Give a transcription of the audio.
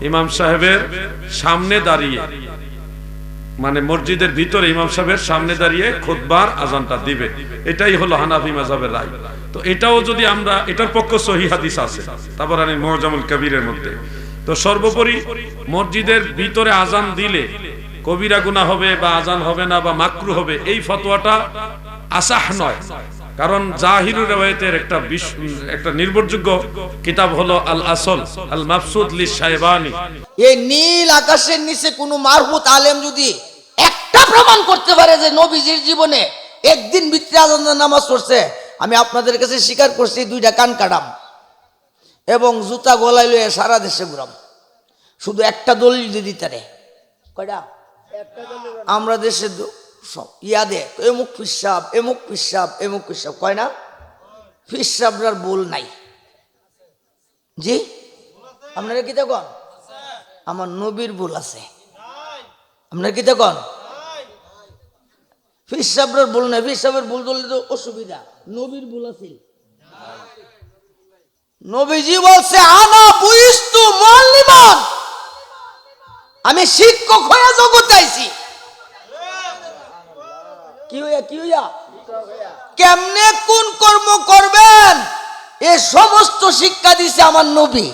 ইমাম সাহেবের সামনে দাঁড়িয়ে, মানে মসজিদের ভিতরে ইমাম সাহেবের সামনে দাঁড়িয়ে খুতবার আজানটা দিবে, এটাই হলো হানাফি মাযহাবের রায়। তো এটাও যদি আমরা, এটার পক্ষে সহিহ হাদিস আছে তাবরানী মুআজামুল কবিরের মধ্যে। তো সর্বোপরি মসজিদের ভিতরে আজান দিলে কবিরা গুনাহ হবে বা আজান হবে না বা মাকরু হবে, এই ফতোয়াটা আসাহ নয়। কারণ জাহিরুর riwayতের একটা নির্ভরযোগ্য কিতাব হলো আল আসল আল মাবসুদ লিশাইবানি। এই নীল আকাশের নিচে কোন মারফুত আলেম যদি একটা প্রমাণ করতে পারে যে নবীজির জীবনে একদিন ভিতরে আজান নামাজ পড়ছে, আমি আপনাদের কাছে স্বীকার করছি দুইটা কান কাটাম এবং জুতা গলায় লইয়া সারা দেশে ঘুরাম। শুধু একটা দলিল দিয়ে দিতে রে কয়টা আমরা দেশে সব ইয়াদে এমুক পিসাব এমুক পিসাব এমুক পিসাব কয় না, পিসাবরার ভুল নাই। জি আপনারা কি দেখুন আমার নবীর ভুল আছে, আপনারা কি দেখুন পিসাবরার ভুল নাই। পিসাবের ভুল ধরলে তো অসুবিধা, নবীর ভুল আছে। নবীজি বলছে আনা বুইস্তু মুআল্লিমান, আমি শিক্ষক হয়ে জগতে আইছি। কি হইয়া কেমনে কোন কর্ম করবেন এ সমস্ত শিক্ষা দিছে আমার নবী।